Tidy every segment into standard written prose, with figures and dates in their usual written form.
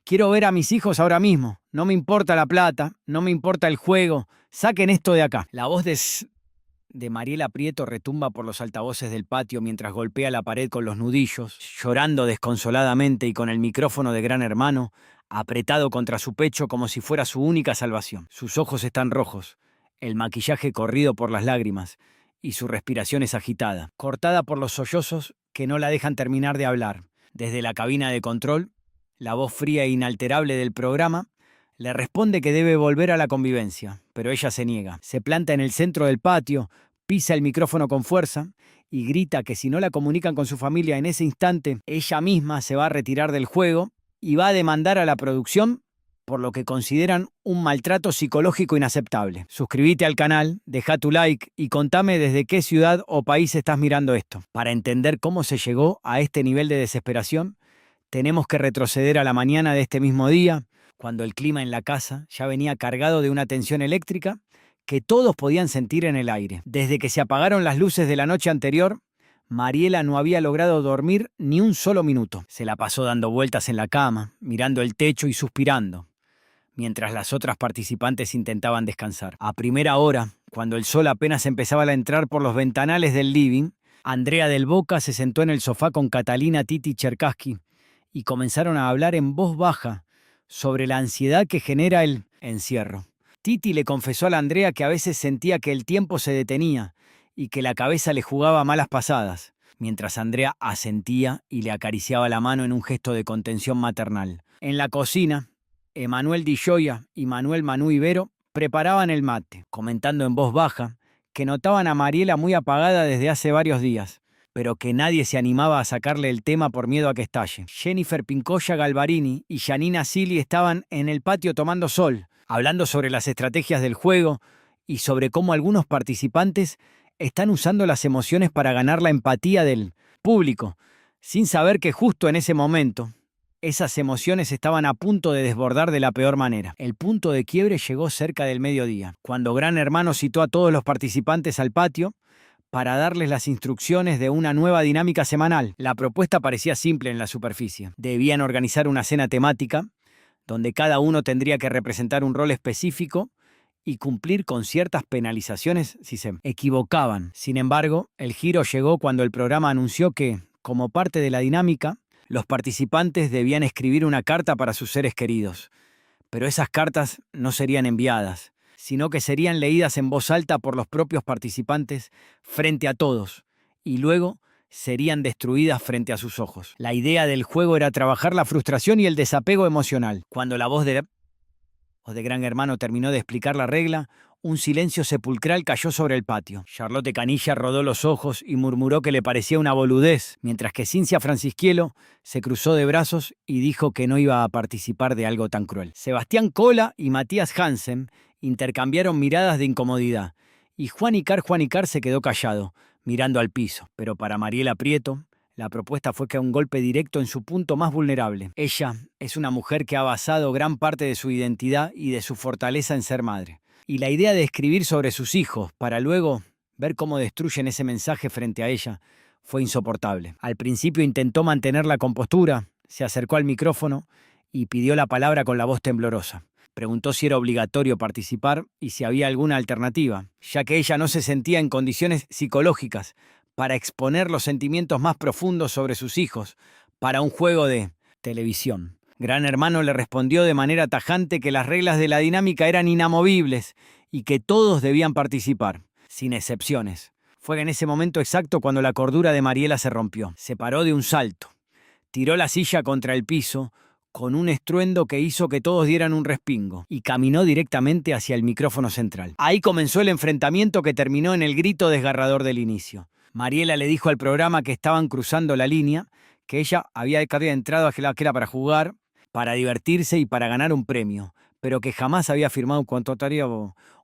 Quiero ver a mis hijos ahora mismo. No me importa la plata, no me importa el juego. Saquen esto de acá. La voz de Mariela Prieto retumba por los altavoces del patio mientras golpea la pared con los nudillos, llorando desconsoladamente y con el micrófono de Gran Hermano apretado contra su pecho como si fuera su única salvación. Sus ojos están rojos, el maquillaje corrido por las lágrimas y su respiración es agitada, cortada por los sollozos que no la dejan terminar de hablar. Desde la cabina de control, la voz fría e inalterable del programa le responde que debe volver a la convivencia, pero ella se niega. Se planta en el centro del patio, pisa el micrófono con fuerza y grita que si no la comunican con su familia en ese instante, ella misma se va a retirar del juego y va a demandar a la producción por lo que consideran un maltrato psicológico inaceptable. Suscríbete al canal, deja tu like y contame desde qué ciudad o país estás mirando esto. Para entender cómo se llegó a este nivel de desesperación, tenemos que retroceder a la mañana de este mismo día, cuando el clima en la casa ya venía cargado de una tensión eléctrica que todos podían sentir en el aire. Desde que se apagaron las luces de la noche anterior, Mariela no había logrado dormir ni un solo minuto. Se la pasó dando vueltas en la cama, mirando el techo y suspirando, mientras las otras participantes intentaban descansar. A primera hora, cuando el sol apenas empezaba a entrar por los ventanales del living, Andrea del Boca se sentó en el sofá con Catalina Titi Cherkassky y comenzaron a hablar en voz baja sobre la ansiedad que genera el encierro. Titi le confesó a la Andrea que a veces sentía que el tiempo se detenía y que la cabeza le jugaba malas pasadas, mientras Andrea asentía y le acariciaba la mano en un gesto de contención maternal. En la cocina, Emanuel Di Gioia y Manuel Manu Ibero preparaban el mate, comentando en voz baja que notaban a Mariela muy apagada desde hace varios días, pero que nadie se animaba a sacarle el tema por miedo a que estalle. Jennifer Pincoya Galvarini y Janina Silly estaban en el patio tomando sol, hablando sobre las estrategias del juego y sobre cómo algunos participantes están usando las emociones para ganar la empatía del público, sin saber que justo en ese momento esas emociones estaban a punto de desbordar de la peor manera. El punto de quiebre llegó cerca del mediodía, cuando Gran Hermano citó a todos los participantes al patio para darles las instrucciones de una nueva dinámica semanal. La propuesta parecía simple en la superficie. Debían organizar una cena temática, donde cada uno tendría que representar un rol específico y cumplir con ciertas penalizaciones si se equivocaban. Sin embargo, el giro llegó cuando el programa anunció que, como parte de la dinámica, los participantes debían escribir una carta para sus seres queridos. Pero esas cartas no serían enviadas, sino que serían leídas en voz alta por los propios participantes frente a todos, y luego serían destruidas frente a sus ojos. La idea del juego era trabajar la frustración y el desapego emocional. Cuando la voz de Gran Hermano terminó de explicar la regla, un silencio sepulcral cayó sobre el patio. Charlotte Canilla rodó los ojos y murmuró que le parecía una boludez, mientras que Cincia Francisquielo se cruzó de brazos y dijo que no iba a participar de algo tan cruel. Sebastián Cola y Matías Hansen intercambiaron miradas de incomodidad, y Juan Icar se quedó callado, mirando al piso. Pero para Mariela Prieto, la propuesta fue que un golpe directo en su punto más vulnerable. Ella es una mujer que ha basado gran parte de su identidad y de su fortaleza en ser madre. Y la idea de escribir sobre sus hijos para luego ver cómo destruyen ese mensaje frente a ella fue insoportable. Al principio intentó mantener la compostura, se acercó al micrófono y pidió la palabra con la voz temblorosa. Preguntó si era obligatorio participar y si había alguna alternativa, ya que ella no se sentía en condiciones psicológicas para exponer los sentimientos más profundos sobre sus hijos para un juego de televisión. Gran Hermano le respondió de manera tajante que las reglas de la dinámica eran inamovibles y que todos debían participar, sin excepciones. Fue en ese momento exacto cuando la cordura de Mariela se rompió. Se paró de un salto, tiró la silla contra el piso con un estruendo que hizo que todos dieran un respingo y caminó directamente hacia el micrófono central. Ahí comenzó el enfrentamiento que terminó en el grito desgarrador del inicio. Mariela le dijo al programa que estaban cruzando la línea, que ella había entrado a Gelaquera para jugar, para divertirse y para ganar un premio, pero que jamás había firmado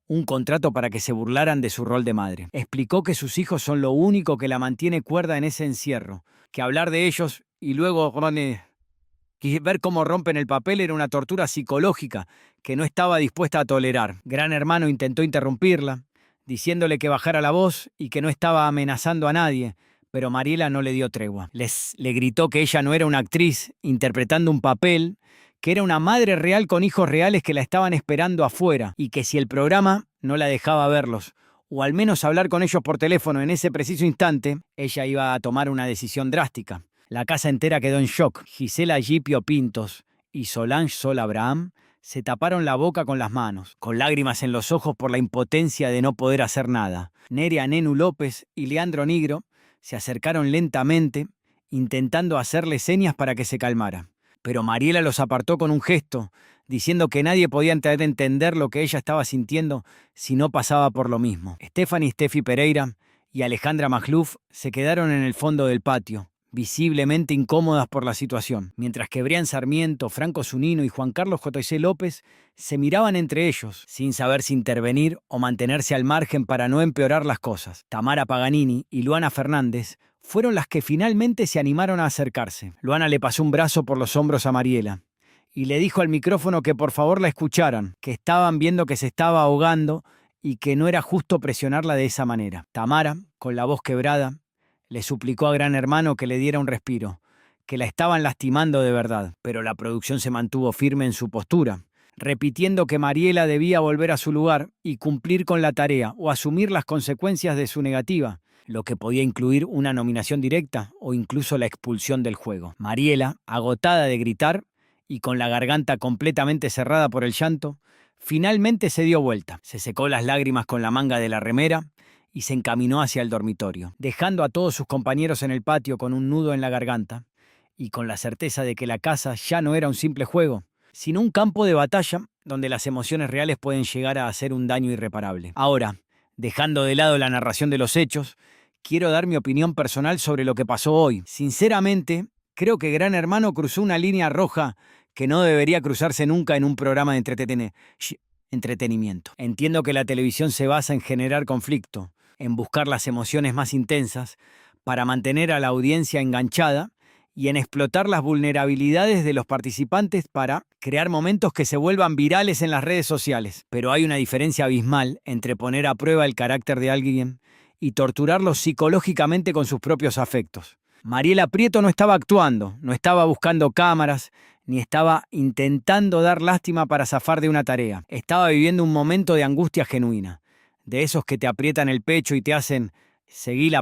un contrato para que se burlaran de su rol de madre. Explicó que sus hijos son lo único que la mantiene cuerda en ese encierro, que hablar de ellos y luego ver cómo rompen el papel era una tortura psicológica que no estaba dispuesta a tolerar. Gran Hermano intentó interrumpirla, diciéndole que bajara la voz y que no estaba amenazando a nadie, pero Mariela no le dio tregua. Le gritó que ella no era una actriz interpretando un papel, que era una madre real con hijos reales que la estaban esperando afuera y que si el programa no la dejaba verlos, o al menos hablar con ellos por teléfono en ese preciso instante, ella iba a tomar una decisión drástica. La casa entera quedó en shock. Gisela Gipio Pintos y Solange Sol Abraham se taparon la boca con las manos, con lágrimas en los ojos por la impotencia de no poder hacer nada. Nerea Nenu López y Leandro Nigro se acercaron lentamente, intentando hacerle señas para que se calmara. Pero Mariela los apartó con un gesto, diciendo que nadie podía entender lo que ella estaba sintiendo si no pasaba por lo mismo. Steffi Pereira y Alejandra Magluf se quedaron en el fondo del patio, visiblemente incómodas por la situación, mientras que Brian Sarmiento, Franco Zunino y Juan Carlos J.C. López se miraban entre ellos, sin saber si intervenir o mantenerse al margen para no empeorar las cosas. Tamara Paganini y Luana Fernández fueron las que finalmente se animaron a acercarse. Luana le pasó un brazo por los hombros a Mariela y le dijo al micrófono que por favor la escucharan, que estaban viendo que se estaba ahogando y que no era justo presionarla de esa manera. Tamara, con la voz quebrada, le suplicó a Gran Hermano que le diera un respiro, que la estaban lastimando de verdad, pero la producción se mantuvo firme en su postura, repitiendo que Mariela debía volver a su lugar y cumplir con la tarea o asumir las consecuencias de su negativa, lo que podía incluir una nominación directa o incluso la expulsión del juego. Mariela, agotada de gritar y con la garganta completamente cerrada por el llanto, finalmente se dio vuelta, se secó las lágrimas con la manga de la remera y se encaminó hacia el dormitorio, dejando a todos sus compañeros en el patio con un nudo en la garganta y con la certeza de que la casa ya no era un simple juego, sino un campo de batalla donde las emociones reales pueden llegar a hacer un daño irreparable. Ahora, dejando de lado la narración de los hechos, quiero dar mi opinión personal sobre lo que pasó hoy. Sinceramente, creo que Gran Hermano cruzó una línea roja que no debería cruzarse nunca en un programa de entretenimiento. Entiendo que la televisión se basa en generar conflicto, en buscar las emociones más intensas para mantener a la audiencia enganchada y en explotar las vulnerabilidades de los participantes para crear momentos que se vuelvan virales en las redes sociales. Pero hay una diferencia abismal entre poner a prueba el carácter de alguien y torturarlo psicológicamente con sus propios afectos. Mariela Prieto no estaba actuando, no estaba buscando cámaras, ni estaba intentando dar lástima para zafar de una tarea. Estaba viviendo un momento de angustia genuina, de esos que te aprietan el pecho y te hacen seguir